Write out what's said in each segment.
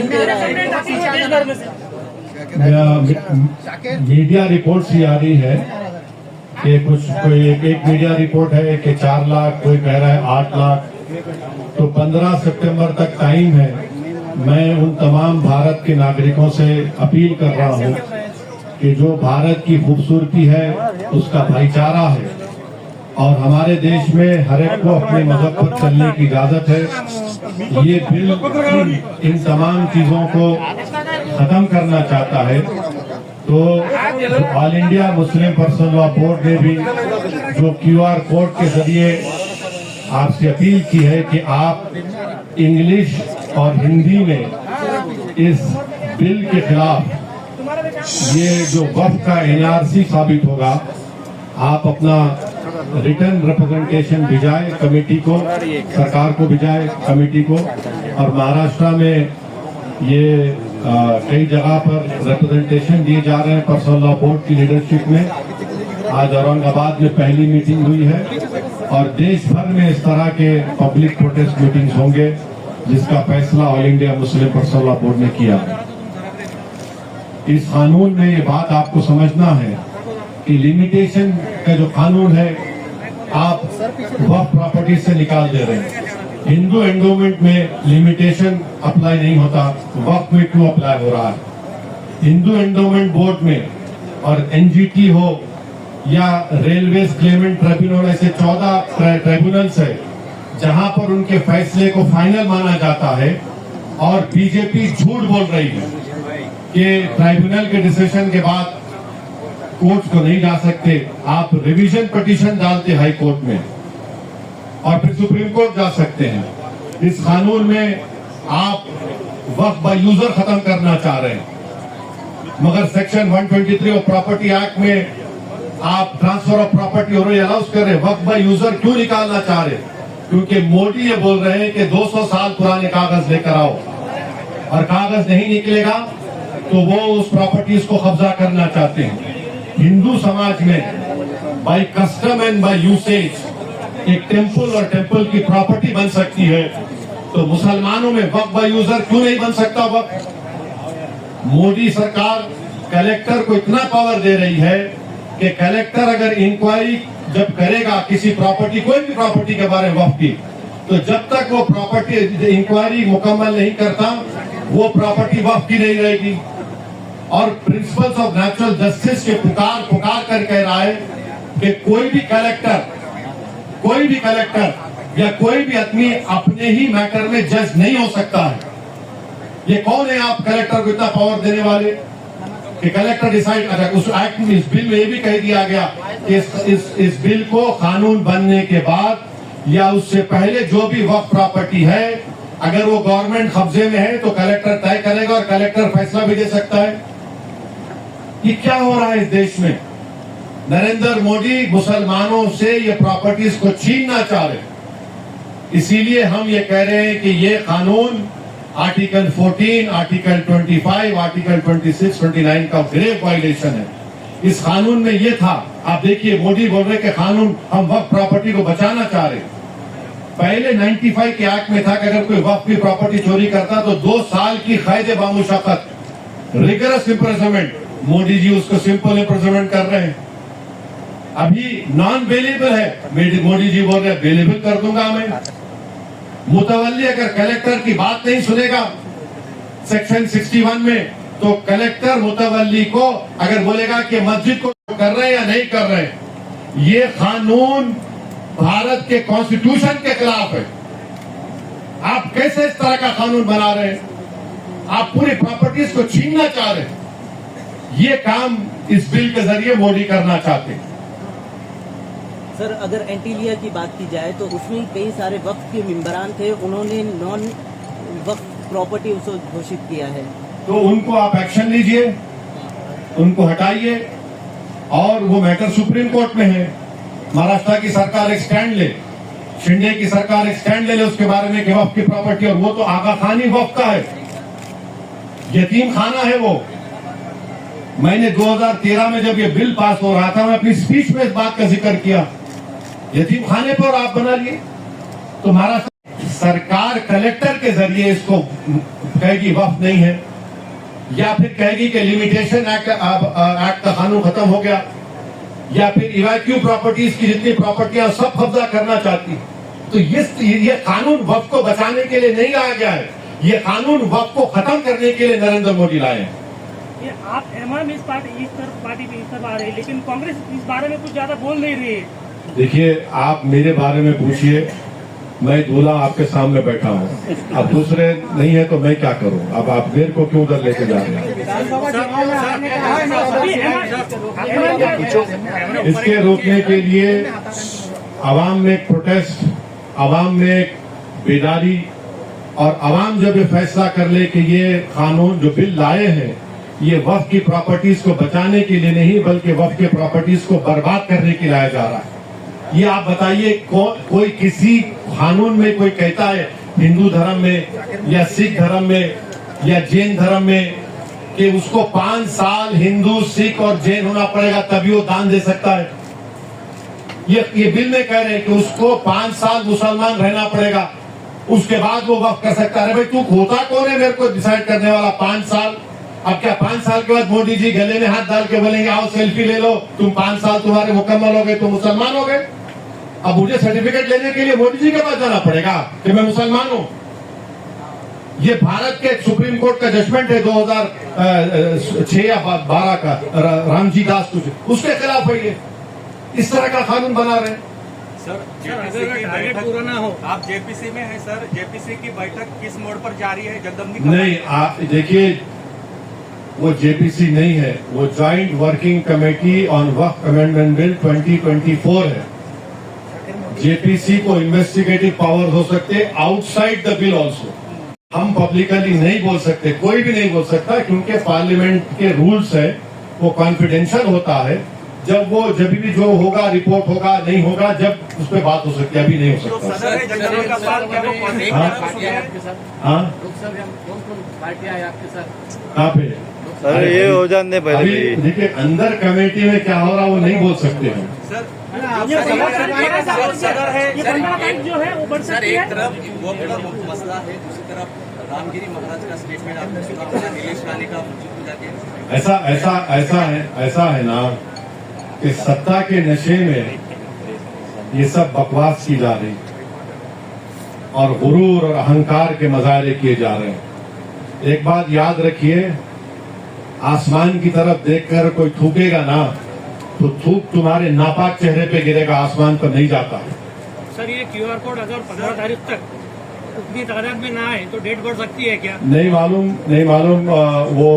नहीं दे रहा है। मीडिया रिपोर्ट सी आ रही है कि कोई एक मीडिया रिपोर्ट है कि 4 लाख, कोई कह रहा है 8 लाख। तो 15 सितंबर तक टाइम है। मैं उन तमाम भारत के नागरिकों से अपील कर रहा हूं कि जो भारत की खूबसूरती है उसका भाईचारा है और हमारे देश में हर एक को अपने मजहब पर चलने की इजाजत है। ये बिल इन तमाम चीजों को खत्म करना चाहता है। तो all India Muslim personal law board ने भी जो QR कोड के जरिए आपसे अपील की है कि आप इंग्लिश और हिंदी में इस बिल के खिलाफ ये जो वक्फ का NRC साबित होगा, आप अपना रिटर्न रिप्रेजेंटेशन भिजाए कमेटी को, सरकार को भिजाए कमेटी को। और महाराष्ट्र में ये कई जगह पर रिप्रेजेंटेशन दिए जा रहे हैं पर्सनल लॉ बोर्ड की लीडरशिप में। आज औरंगाबाद में पहली मीटिंग हुई है और देश भर में इस तरह के पब्लिक प्रोटेस्ट मीटिंग्स होंगे जिसका फैसला all India Muslim personal law board ने किया। इस कानून में ये बात आपको समझना है कि लिमिटेशन का जो कानून है आप वक्फ प्रॉपर्टी से निकाल दे रहे हैं। हिंदू एंडोमेंट में लिमिटेशन अप्लाई नहीं होता, वक्फ में क्यों अप्लाई हो रहा है? हिंदू एंडोमेंट बोर्ड में और NGT हो या रेलवे क्लेमेंट ट्रिब्यूनल, ऐसे 14 ट्रिब्यूनल्स है जहां पर उनके फैसले को फाइनल माना जाता है। और बीजेपी झूठ बोल रही है कि ट्राइब्यूनल के डिसीजन के बाद कोर्ट को नहीं जा सकते। आप रिवीजन पिटीशन डालते हाई कोर्ट में और फिर सुप्रीम कोर्ट जा सकते हैं। इस कानून में आप वक्फ बाय यूजर खत्म करना चाह रहे हैं, मगर सेक्शन 123 ऑफ प्रॉपर्टी एक्ट में आप ट्रांसफर ऑफ प्रॉपर्टी और अलाउस कर रहे हैं। वक्फ बाय यूजर क्यों निकालना चाह रहे हैं? क्योंकि मोदी ये बोल रहे हैं कि 200 साल पुराने कागज लेकर आओ, और कागज नहीं निकलेगा तो वो उस प्रॉपर्टीज को कब्जा करना चाहते हैं। हिंदू समाज में by custom and by usage एक टेम्पल और टेम्पल की प्रॉपर्टी बन सकती है, तो मुसलमानों में वक्फ बाय यूजर क्यों नहीं बन सकता वक्फ? मोदी सरकार कलेक्टर को इतना पावर दे रही है कि कलेक्टर अगर इंक्वायरी जब करेगा किसी प्रॉपर्टी, कोई भी प्रॉपर्टी के बारे में वक्फ की, तो जब तक वो प्रॉपर्टी इंक्वायरी मुकम्मल नहीं करता वो प्रॉपर्टी वक्फ की नहीं रहेगी। और प्रिंसिपल्स ऑफ नेचुरल जस्टिस के पुकार कर कह रहा है कि कोई भी कलेक्टर या कोई भी आदमी अपने ही मैटर में जज नहीं हो सकता है। ये कौन है आप कलेक्टर को इतना पावर देने वाले कि कलेक्टर डिसाइड? अच्छा, उस एक्ट में, इस बिल में ये भी कह दिया गया कि इस बिल को कानून बनने के बाद या उससे पहले जो भी वक्फ प्रॉपर्टी है, अगर वो गवर्नमेंट कब्जे में है तो कलेक्टर तय करेगा और कलेक्टर फैसला भी दे सकता है। ये क्या हो रहा है इस देश में? नरेंद्र मोदी मुसलमानों से ये प्रॉपर्टीज को छीनना चाह रहे हैं। इसीलिए हम ये कह रहे हैं कि ये कानून आर्टिकल 14, आर्टिकल 25, आर्टिकल 26, 29 का ग्रेव वायलेशन है। इस कानून में ये था, आप देखिए मोदी बोल रहे कि कानून हम वक्फ प्रॉपर्टी को बचाना चाह रहे हैं। पहले 95 के एक्ट में था कि अगर कोई वक्फ की प्रॉपर्टी चोरी करता तो 2 साल की कैद बामुशक्कत, रिगरस इम्प्रिजनमेंट। मोदी जी उसको सिंपल इम्प्रिजनमेंट कर रहे हैं। अभी नॉन बेलेबल है, मोदी जी बोल रहे बेलेबल कर दूंगा मैं। मुतवल्ली अगर कलेक्टर की बात नहीं सुनेगा सेक्शन 61 में, तो कलेक्टर मुतवल्ली को अगर बोलेगा कि मस्जिद को कर रहे हैं या नहीं कर रहे हैं, ये कानून भारत के कॉन्स्टिट्यूशन के खिलाफ है। आप कैसे इस तरह का कानून बना रहे हैं? आप पूरी प्रॉपर्टीज को छीनना चाह रहे हैं। ये काम इस बिल के जरिए मोदी करना चाहते हैं। सर, अगर एंटीलिया की बात की जाए तो उसमें कई सारे वक्फ के मेंबरान थे, उन्होंने नॉन वक्फ प्रॉपर्टी उसको घोषित किया है। तो उनको आप एक्शन लीजिए, उनको हटाइए, और वो मैटर सुप्रीम कोर्ट में है। महाराष्ट्र की सरकार एक स्टैंड ले, शिंदे की सरकार एक स्टैंड ले उसके बारे में कि वक्फ की प्रॉपर्टी, और वो तो आगा खान ही वक्फ का है, यतीम खाना है वो। मैंने 2013 में जब ये बिल पास हो रहा था, मैं अपनी स्पीच में इस बात का जिक्र किया, यतीम खाने पर आप बना लिए। तो महाराष्ट्र सरकार कलेक्टर के जरिए इसको कहेगी वक्फ नहीं है, या फिर कहेगी कि लिमिटेशन एक्ट का कानून खत्म हो गया, या फिर इवैक्यू प्रॉपर्टीज की जितनी प्रॉपर्टियां सब कब्जा करना चाहती। तो ये कानून वक्फ को बचाने के लिए नहीं लाया गया है, ये कानून वक्फ को खत्म करने के लिए नरेंद्र मोदी लाए हैं। ये आप इमाम इस पार्टी पे इस तरफ आ रहे हैं, लेकिन कांग्रेस इस बारे में कुछ ज्यादा बोल नहीं रही है। देखिए, आप मेरे बारे में पूछिए, मैं दूल्हा आपके सामने बैठा हूँ, अब दूसरे नहीं है तो मैं क्या करूँ? अब आप मेरे को क्यों उधर लेके जा रहे हैं? इसके रोकने के लिए आवाम में एक प्रोटेस्ट, आवाम में एक बेदारी, और आवाम जब ये फैसला कर ले कि ये कानून जो बिल लाए हैं ये वक्फ की प्रॉपर्टीज को बचाने के लिए नहीं बल्कि वक्फ की प्रॉपर्टीज को बर्बाद करने के लिए लाया जा रहा है, ये आप बताइए कोई किसी कानून में कोई कहता है हिंदू धर्म में या सिख धर्म में या जैन धर्म में कि उसको 5 साल हिंदू सिख और जैन होना पड़ेगा तभी वो दान दे सकता है? ये बिल में कह रहे हैं कि उसको 5 साल मुसलमान रहना पड़ेगा, उसके बाद वो वक्फ कर सकता है। अरे भाई, तू होता कौन है मेरे को डिसाइड करने वाला? 5 साल? अब क्या 5 साल के बाद मोदी जी गले में हाथ डाल के बोलेंगे आओ सेल्फी ले लो, तुम 5 साल तुम्हारे मुकम्मल हो गए, तुम मुसलमान हो गए? अब मुझे सर्टिफिकेट लेने के लिए मोदी जी के पास जाना पड़ेगा कि मैं मुसलमान हूं? ये भारत के सुप्रीम कोर्ट का जजमेंट है 2006 या 12 का, रामजी दास कुछ, उसके खिलाफ है ये, इस तरह का कानून बना रहे हैं। सर अगर टारगेट पूरा ना हो, आप जेपीसी में हैं सर, जेपीसी की बैठक किस मोड पर जारी है? जगदम्बी नहीं, आप देखिए, वो जेपीसी नहीं है, वो joint working committee on Waqf amendment bill 2024 है। जेपीसी को इन्वेस्टिगेटिव पावर हो सकते आउटसाइड द बिल ऑल्सो। हम पब्लिकली नहीं बोल सकते, कोई भी नहीं बोल सकता, क्योंकि पार्लियामेंट के रूल्स है, वो कॉन्फिडेंशियल होता है। जब भी जो होगा रिपोर्ट होगा, नहीं होगा, जब उस पर बात हो सकती है, अभी नहीं हो सकता। हाँ, कहाँ पे? अरे ये हो जाने पहले। देखिए, अंदर कमेटी में क्या हो रहा वो नहीं बोल सकते हैं। जो है वो बढ़ सकती है। एक तरफ वो मसला है, दूसरी तरफ रामगिरी महाराज का स्टेटमेंट आपने सुना, नीलेश रानी का ऐसा है ना कि सत्ता के नशे में ये सब बकवास की जा रही और गुरूर और अहंकार के मजारे किए जा रहे हैं। एक बात याद रखिए, आसमान की तरफ देखकर कोई थूकेगा ना तो थूक तुम्हारे नापाक चेहरे पे गिरेगा, आसमान पर नहीं जाता। सर, ये QR कोड अगर 15 तारीख तक उतनी तादाद में ना आए तो डेट बढ़ सकती है क्या? नहीं मालूम, वो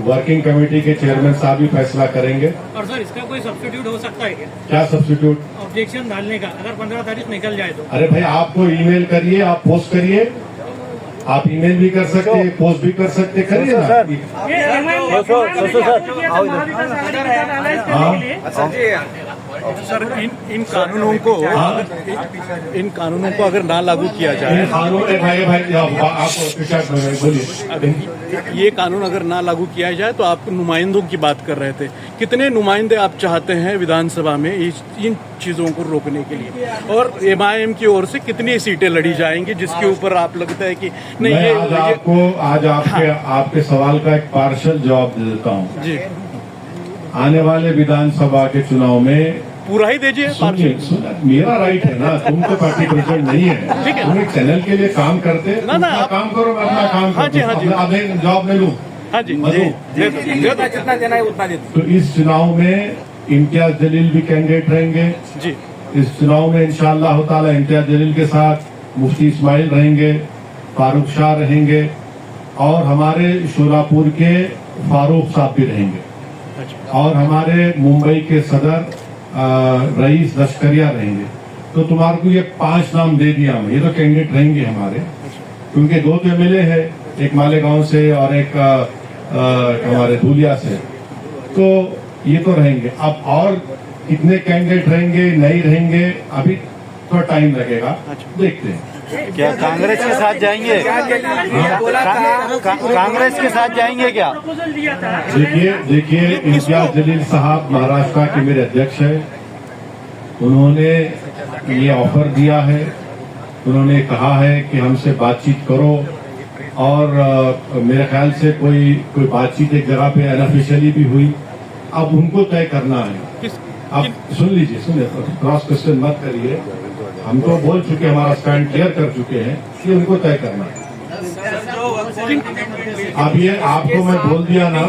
वर्किंग कमेटी के चेयरमैन साहब ही फैसला करेंगे। और सर, इसका कोई सब्स्टिट्यूट हो सकता है क्या? क्या सब्स्टिट्यूट? ऑब्जेक्शन डालने का, अगर 15 तारीख निकल जाए तो। अरे भाई, आपको ईमेल करिए, आप पोस्ट करिए, आप ईमेल भी कर सकते हैं, पोस्ट भी कर सकते, करिए ना। सर, इन कानूनों को अगर ना लागू किया जाए, भाई आप बोलिए, ये कानून अगर ना लागू किया जाए तो आप नुमाइंदों की बात कर रहे थे, कितने नुमाइंदे आप चाहते हैं विधानसभा में इन चीजों को रोकने के लिए, और MIM की ओर से कितनी सीटें लड़ी जाएंगी जिसके ऊपर आप लगता है कि नहीं? आज आपके सवाल का एक पार्शल जवाब दे देता हूँ जी। आने वाले विधानसभा के चुनाव में पूरा ही दीजिए। मेरा राइट है ना, तुम तो पार्टी प्रेसिडेंट नहीं है, ठीक है। तुम एक चैनल के लिए काम करते, ना, तुम अपना काम करो, मैं अपना काम हाँ जी, हाँ जी। अब जॉब ले लूँ। हाँ जी, जितना देना है उतना दे। तो इस चुनाव में इम्तियाज जलील भी कैंडिडेट रहेंगे जी। इस चुनाव में इंशाअल्लाह ताला इम्तियाज जलील के साथ मुफ्ती इस्माइल रहेंगे, फारूक शाह रहेंगे, और हमारे शोलापुर के फारूक साहब भी रहेंगे, और हमारे मुंबई के सदर रईस लश्करिया रहेंगे। तो तुम्हारे को ये 5 नाम दे दिया मैं, ये तो कैंडिडेट रहेंगे हमारे, क्योंकि 2 तो MLA है, एक मालेगांव से और एक हमारे धूलिया से, तो ये तो रहेंगे। अब और कितने कैंडिडेट रहेंगे नहीं रहेंगे अभी थोड़ा टाइम लगेगा, देखते हैं। क्या कांग्रेस के साथ जाएंगे? कांग्रेस के साथ जाएंगे क्या? देखिए इम्तियाज जलील साहब महाराष्ट्र के मेरे अध्यक्ष हैं, उन्होंने ये ऑफर दिया है उन्होंने कहा है कि हमसे बातचीत करो और मेरे ख्याल से कोई बातचीत एक जगह पे अनऑफिशियली भी हुई। अब उनको तय करना है। अब सुन लीजिए, सुनिए, क्रॉस क्वेश्चन मत करिए। हम तो बोल चुके, हमारा स्टैंड क्लियर कर चुके हैं कि उनको तय करना है। अब ये आपको मैं बोल दिया ना,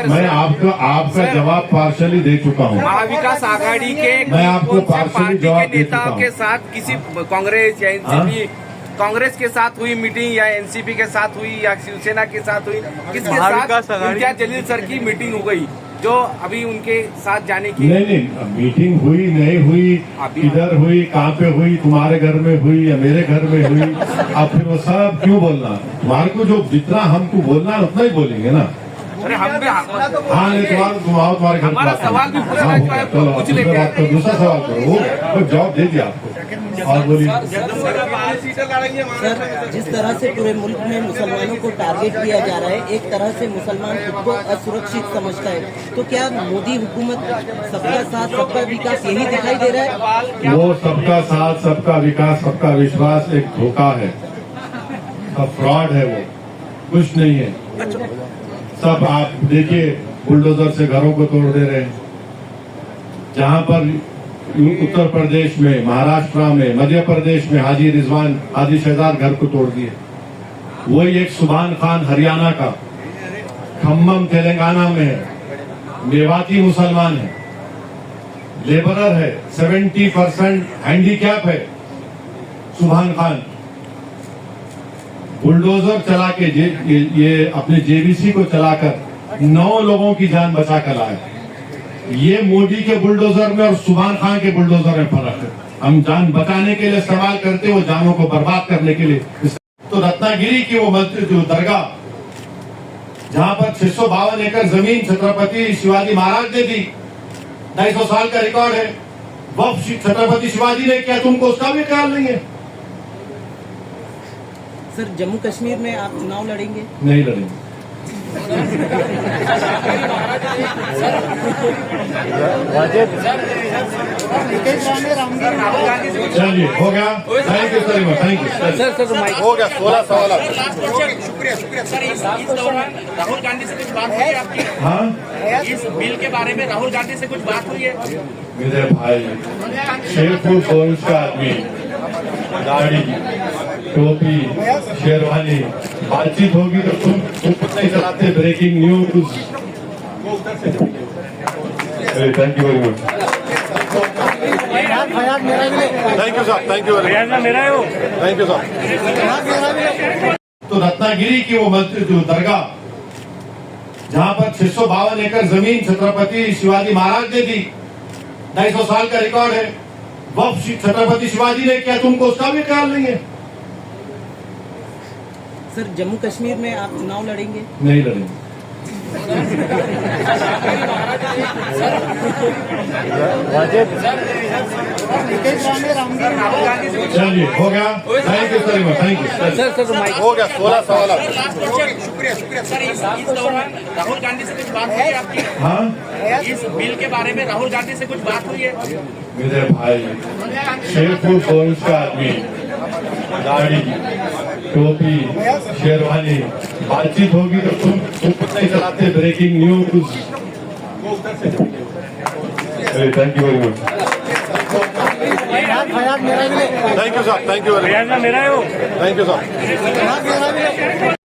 मैं आपका जवाब पार्शली दे चुका हूँ। महाविकास आघाड़ी के मैं आपको पार्शली जवाब दे चुका नेताओं हूँ। के साथ किसी कांग्रेस या एनसीपी, कांग्रेस के साथ हुई मीटिंग या एनसीपी के साथ हुई या शिवसेना के साथ हुई, किसके साथ इम्तियाज जलील सर की मीटिंग हो गई जो अभी उनके साथ जाने की? नहीं, मीटिंग हुई नहीं हुई, किधर हुई, कहाँ पे हुई, तुम्हारे घर में हुई या मेरे घर में हुई, अब फिर वो सब क्यों बोलना? तुम्हारे को जो जितना हमको बोलना है उतना ही बोलेंगे ना। अरे हम भी हाँ नहीं, तुम्हारे घर हमारा सवाल भी पूरा चलो कुछ लेके बात करो, दूसरा सवाल करो। वो जवाब दे दिया आपको। और बोलिए। सर, जिस तरह से पूरे मुल्क में मुसलमानों को टारगेट किया जा रहा है, एक तरह से मुसलमान खुद को असुरक्षित समझता है, तो क्या मोदी हुकूमत सबका साथ सबका विकास यही दिखाई दे रहा है? वो सबका साथ सबका विकास सबका विश्वास एक धोखा है, सब फ्रॉड है, वो कुछ नहीं है। सब आप देखिए, बुलडोजर से घरों को तोड़ दे रहे हैं। जहां पर उत्तर प्रदेश में, महाराष्ट्र में, मध्य प्रदेश में हाजी रिजवान, हाजी शहजाद घर को तोड़ दिए। वही एक सुभान खान हरियाणा का, खम्मम तेलंगाना में है, मेवाती मुसलमान है, लेबरर है, 70% हैंडीकैप है। सुभान खान बुलडोजर चला के ये अपने जेबीसी को चलाकर 9 लोगों की जान बचा कर लाया। ये मोदी के बुलडोजर में और सुभान खान के बुलडोजर में फर्क है। हम जान बचाने के लिए इस्तेमाल करते, वो जानों को बर्बाद करने के लिए। तो रत्नागिरी की वो मस्जिद, जो दरगाह, जहां पर 652 एकड़ जमीन छत्रपति शिवाजी महाराज ने दी, 250 साल का रिकॉर्ड है, वक्फ छत्रपति शिवाजी ने किया, तुमको उसका भी ख्याल नहीं है। सर, जम्मू कश्मीर में आप चुनाव लड़ेंगे? नहीं लड़ेंगे। चलिए, हो गया। Thank you sir, thank you sir. हो गया, 16 सवाल आपके। शुक्रिया सर। इस दौरान राहुल गांधी से कुछ बात हुई है आपकी? हाँ, इस बिल के बारे में राहुल गांधी से कुछ बात हुई है? मेरे भाई, शेरपुर फौज का आदमी, गाड़ी, टोपी, शेरवानी, बातचीत होगी तो तुम नहीं चलाते। Breaking news. Thank you very much. Thank you sir, thank you very much. Thank you sir. तो रत्नागिरी की वो मस्जिद, जो दरगाह, जहां पर 652 एकड़ जमीन छत्रपति शिवाजी महाराज ने दी, 250 साल का रिकॉर्ड है, वक्फ छत्रपति शिवाजी ने किया, तुमको उसका भी ख्याल नहीं है। सर, जम्मू कश्मीर में आप चुनाव लड़ेंगे? नहीं लड़ेंगे। चलिए, हो गया। Thank you sir, thank you sir. हो गया, 16 सवाल आपके। शुक्रिया सर। इस दौरान राहुल गांधी से कुछ बात हुई है आपकी? हाँ, इस बिल के बारे में राहुल गांधी से कुछ बात हुई है? मेरे भाई, शेरपुर फौज का आदमी, गाड़ी, टोपी, शेरवानी, बातचीत होगी तो तुम नहीं चलाते। Breaking news. Thank you very much. Thank you sir, thank you very much. Thank you sir.